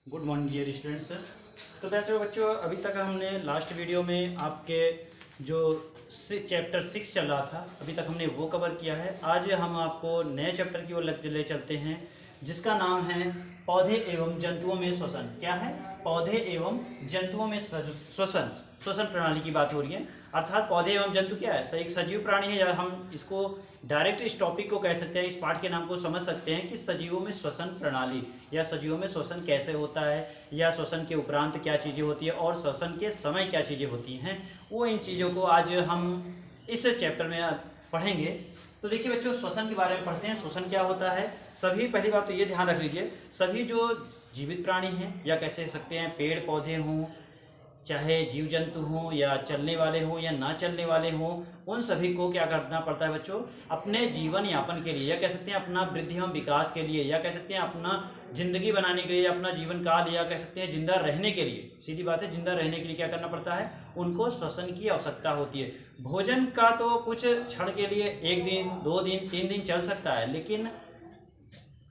Good morning dear students. तो वैसे बच्चों अभी तक हमने लास्ट वीडियो में आपके जो चैप्टर 6 चल रहा था अभी तक हमने वो कवर किया है। आज हम आपको नए चैप्टर की ओर ले चलते हैं जिसका नाम है पौधे एवं जंतुओं में श्वसन। क्या है? पौधे एवं जंतुओं में श्वसन श्वसन प्रणाली की बात हो रही है। अर्थात पौधे एवं जंतु क्या है? एक सजीव प्राणी है, या हम इसको डायरेक्ट इस टॉपिक को कह सकते हैं, इस पाठ के नाम को समझ सकते हैं कि सजीवों में श्वसन प्रणाली या सजीवों में श्वसन कैसे होता है, या श्वसन के उपरांत क्या चीज़ें होती है और श्वसन के समय क्या चीज़ें होती हैं, वो इन चीज़ों को आज हम इस चैप्टर में पढ़ेंगे। तो देखिए बच्चों, श्वसन के बारे में पढ़ते हैं। श्वसन क्या होता है? सभी, पहली बात तो ये ध्यान रख लीजिए, सभी जो जीवित प्राणी हैं या कह सकते हैं पेड़ पौधे हों, चाहे जीव जंतु हों या चलने वाले हों या ना चलने वाले हों, उन सभी को क्या करना पड़ता है बच्चों? अपने जीवन यापन के लिए, या कह सकते हैं अपना वृद्धि एवं विकास के लिए, या कह सकते हैं अपना जिंदगी बनाने के लिए, अपना जीवन काल, या कह सकते हैं जिंदा रहने के लिए, सीधी बात है जिंदा रहने के लिए क्या करना पड़ता है? उनको श्वसन की आवश्यकता होती है। भोजन का तो कुछ क्षण के लिए 1 दिन 2 दिन 3 दिन चल सकता है, लेकिन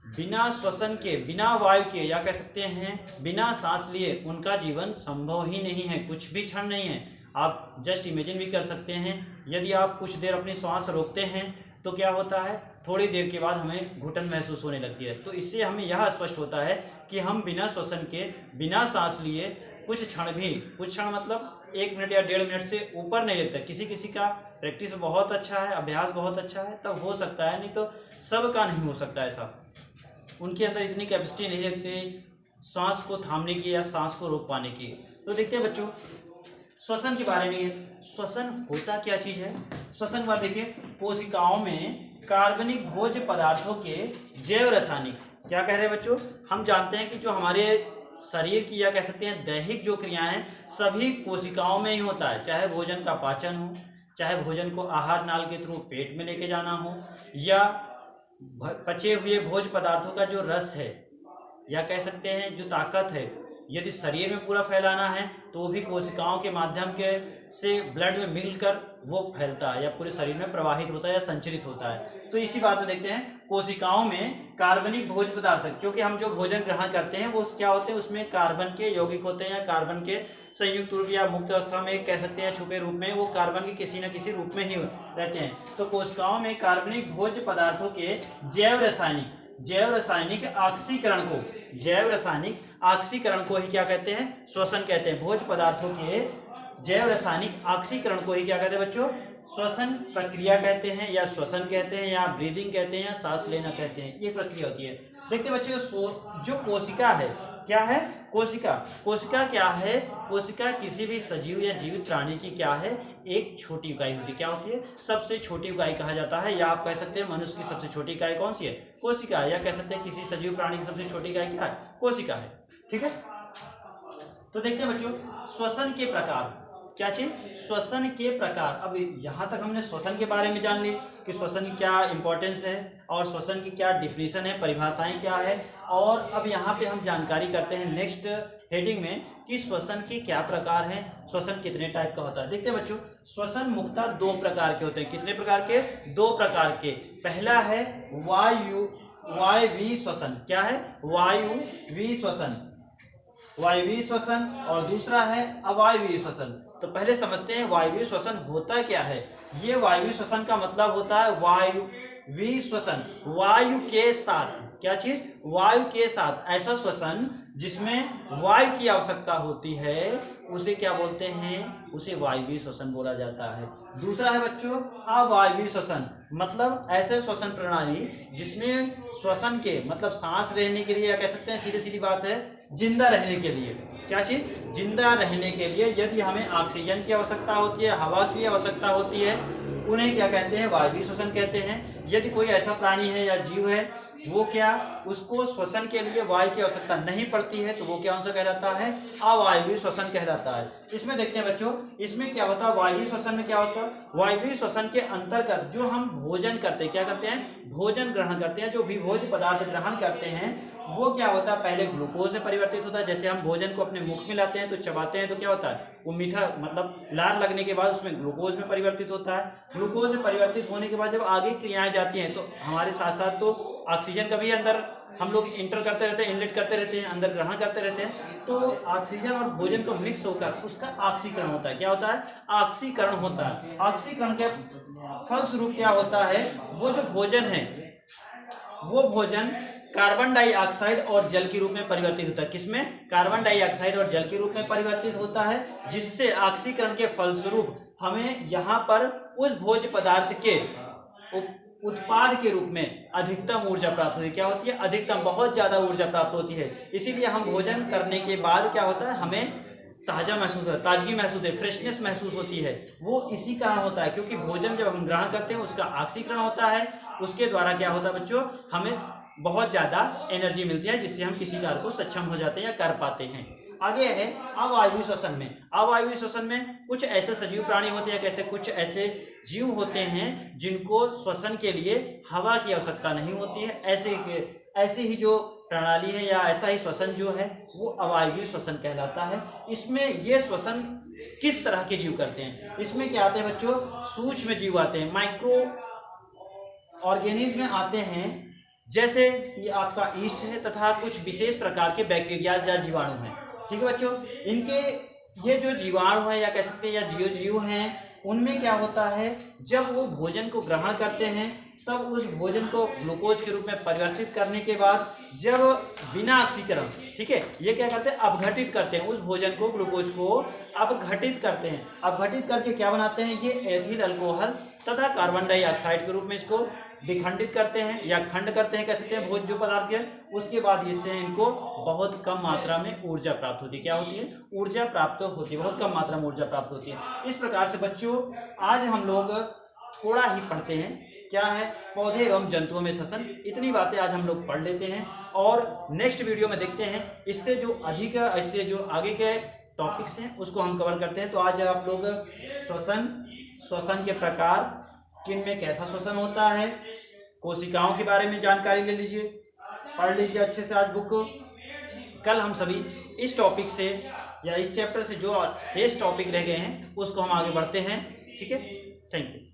बिना श्वसन के, बिना वायु के, या कह सकते हैं बिना सांस लिए उनका जीवन संभव ही नहीं है, कुछ भी क्षण नहीं है। आप जस्ट इमेजिन भी कर सकते हैं, यदि आप कुछ देर अपनी श्वास रोकते हैं तो क्या होता है? थोड़ी देर के बाद हमें घुटन महसूस होने लगती है। तो इससे हमें यह स्पष्ट होता है कि हम बिना श्वसन के, बिना सांस लिए कुछ क्षण मतलब 1 मिनट या 1.5 मिनट से ऊपर नहीं लेते। किसी का प्रैक्टिस बहुत अच्छा है, अभ्यास बहुत अच्छा है, तब हो सकता है, नहीं तो सबका नहीं हो सकता ऐसा। उनके अंदर इतनी कैपेसिटी नहीं रखते सांस को थामने की या सांस को रोक पाने की। तो देखते हैं बच्चों श्वसन के बारे में। श्वसन होता क्या चीज़ है? श्वसन बार देखिए, कोशिकाओं में कार्बनिक भोज्य पदार्थों के जैव रासायनिक, क्या कह रहे हैं बच्चों? हम जानते हैं कि जो हमारे शरीर की, या कह सकते हैं दैहिक जो क्रियाएं हैं, सभी कोशिकाओं में ही होता है। चाहे भोजन का पाचन हो, चाहे भोजन को आहार नाल के थ्रू पेट में लेके जाना हो, या पचे हुए भोज्य पदार्थों का जो रस है, या कह सकते हैं जो ताकत है, यदि शरीर में पूरा फैलाना है तो वो भी कोशिकाओं के माध्यम के से ब्लड में मिलकर वो फैलता है, या पूरे शरीर में प्रवाहित होता है या संचरित होता है। तो इसी बात में देखते हैं कोशिकाओं में कार्बनिक भोज्य पदार्थ, क्योंकि हम जो भोजन ग्रहण करते हैं वो क्या होते हैं? उसमें कार्बन के यौगिक होते हैं, या कार्बन के संयुक्त रूप या मुक्त अवस्था में कह सकते हैं छुपे रूप में, वो कार्बन के किसी न किसी रूप में ही रहते हैं। तो कोशिकाओं में कार्बनिक भोज्य पदार्थों के जैव रासायनिक ऑक्सीकरण को ही क्या कहते हैं? श्वसन कहते हैं। भोज्य पदार्थों के जैव रासायनिक ऑक्सीकरण को ही क्या कहते हैं बच्चों? श्वसन प्रक्रिया कहते हैं, या श्वसन कहते हैं, या ब्रीदिंग कहते हैं, या सांस लेना कहते हैं। ये प्रक्रिया होती है। देखते हैं बच्चों, जो कोशिका है, क्या है? कोशिका क्या है? कोशिका किसी भी सजीव या जीवित प्राणी की क्या है? एक छोटी इकाई होती है। क्या होती है? सबसे छोटी इकाई कहा जाता है, या आप कह सकते हैं मनुष्य की सबसे छोटी इकाई कौन सी है? कोशिका। या कह सकते हैं किसी सजीव प्राणी की सबसे छोटी इकाई क्या है? कोशिका है। ठीक है। तो देखते हैं बच्चों श्वसन के प्रकार। क्या चीज? श्वसन के प्रकार। अब यहाँ तक हमने श्वसन के बारे में जान ली कि श्वसन की क्या इंपॉर्टेंस है और श्वसन की क्या डिफिनीशन है, परिभाषाएं क्या है। और अब यहाँ पे हम जानकारी करते हैं नेक्स्ट हेडिंग में कि श्वसन के क्या प्रकार हैं, श्वसन कितने टाइप का होता है। देखते हैं बच्चों, श्वसन मुख्यतः 2 प्रकार के होते हैं। कितने प्रकार के? 2 प्रकार के। पहला है वायवीय श्वसन। क्या है? वायवीय श्वसन, और दूसरा है अवायवीय श्वसन। तो पहले समझते हैं वायवीय श्वसन होता क्या है। ये वायवीय श्वसन का मतलब होता है वायवीय श्वसन, वायु के साथ। क्या चीज? वायु के साथ। ऐसा श्वसन जिसमें वायु की आवश्यकता होती है उसे क्या बोलते हैं? उसे वायवीय श्वसन बोला जाता है। दूसरा है बच्चों अवायवीय श्वसन, मतलब ऐसे श्वसन प्रणाली जिसमें श्वसन के मतलब सांस लेने के लिए, या कह सकते हैं सीधी बात है जिंदा रहने के लिए। क्या चीज? जिंदा रहने के लिए यदि हमें ऑक्सीजन की आवश्यकता होती है, हवा की आवश्यकता होती है, उन्हें क्या कहते हैं? वायवीय श्वसन कहते हैं। यदि कोई ऐसा प्राणी है या जीव है वो क्या, उसको श्वसन के लिए वायु की आवश्यकता नहीं पड़ती है, तो वो क्या उनसे कहलाता है? अवायवीय श्वसन कहलाता है। इसमें देखते हैं बच्चों, इसमें क्या होता है? वायवीय श्वसन में क्या होता है? वायवीय श्वसन के अंतर्गत जो हम भोजन करते हैं, क्या करते हैं? भोजन ग्रहण करते हैं। जो भी भोज्य पदार्थ ग्रहण करते हैं वो क्या होता है? पहले ग्लूकोज में परिवर्तित होता है। जैसे हम भोजन को अपने मुख में लाते हैं तो चबाते हैं तो क्या होता है? वो मीठा मतलब लार लगने के बाद उसमें ग्लूकोज में परिवर्तित होता है। ग्लूकोज में परिवर्तित होने के बाद जब आगे क्रियाएं जाती हैं तो हमारे साथ साथ तो ऑक्सीजन का भी अंदर हम लोग इंटर करते रहते हैं, इनलेट करते रहते हैं, अंदर ग्रहण करते रहते हैं, तो ऑक्सीजन और भोजन को मिक्स होकर उसका ऑक्सीकरण होता है। क्या होता है? ऑक्सीकरण होता है। ऑक्सीकरण के फलस्वरूप क्या होता है, वो जो भोजन है वो भोजन कार्बन डाइऑक्साइड और जल के रूप में परिवर्तित होता है। किसमें? कार्बन डाइऑक्साइड और जल के रूप में परिवर्तित होता है, जिससे ऑक्सीकरण के फलस्वरूप हमें यहाँ पर उस भोज्य पदार्थ के उत्पाद के रूप में अधिकतम ऊर्जा प्राप्त होती है। क्या होती है? अधिकतम, बहुत ज्यादा ऊर्जा प्राप्त होती है। इसीलिए हम भोजन करने के बाद क्या होता है, हमें ताजा महसूस होता है, ताजगी महसूस है, फ्रेशनेस महसूस होती है। वो इसी कारण होता है क्योंकि भोजन जब हम ग्रहण करते हैं उसका ऑक्सीकरण होता है, उसके द्वारा क्या होता है बच्चों, हमें बहुत ज़्यादा एनर्जी मिलती है, जिससे हम किसी कार्य को सक्षम हो जाते हैं या कर पाते हैं। आगे है अवायवीय श्वसन में। अवायवीय श्वसन में कुछ ऐसे सजीव प्राणी होते हैं, कैसे कुछ ऐसे जीव होते हैं जिनको श्वसन के लिए हवा की आवश्यकता नहीं होती है। ऐसे ही जो प्रणाली है या ऐसा ही श्वसन जो है वो अवायवीय श्वसन कहलाता है। इसमें ये श्वसन किस तरह के जीव करते हैं? इसमें क्या आते हैं बच्चों? सूक्ष्म जीव आते हैं, माइक्रो ऑर्गेनिज्म आते हैं, जैसे ये आपका ईस्ट है तथा कुछ विशेष प्रकार के बैक्टीरिया या जीवाणु हैं। ठीक है बच्चों, इनके ये जो जीवाणु है या कह सकते हैं या जीव हैं, उनमें क्या होता है, जब वो भोजन को ग्रहण करते हैं तब उस भोजन को ग्लूकोज के रूप में परिवर्तित करने के बाद जब बिना ऑक्सीकरण, ठीक है, ये क्या करते हैं, अपघटित करते हैं उस भोजन को, ग्लूकोज को अपघटित करते हैं। अपघटित करके क्या बनाते हैं, ये एथिल अल्कोहल तथा कार्बन डाइऑक्साइड के रूप में इसको विखंडित करते हैं या खंड करते हैं, कह सकते हैं, भोज्य जो पदार्थ के। उसके बाद इससे इनको बहुत कम मात्रा में ऊर्जा प्राप्त होती है। क्या होती है? ऊर्जा प्राप्त होती है, बहुत कम मात्रा में ऊर्जा प्राप्त होती है। इस प्रकार से बच्चों आज हम लोग थोड़ा ही पढ़ते हैं, क्या है, पौधे एवं जंतुओं में श्वसन। इतनी बातें आज हम लोग पढ़ लेते हैं और नेक्स्ट वीडियो में देखते हैं इससे जो आगे के टॉपिक्स हैं उसको हम कवर करते हैं। तो आज आप लोग श्वसन के प्रकार, किन में कैसा श्वसन होता है, कोशिकाओं के बारे में जानकारी ले लीजिए, पढ़ लीजिए अच्छे से आज बुक को। कल हम सभी इस टॉपिक से या इस चैप्टर से जो शेष टॉपिक रह गए हैं उसको हम आगे बढ़ते हैं। ठीक है, थैंक यू।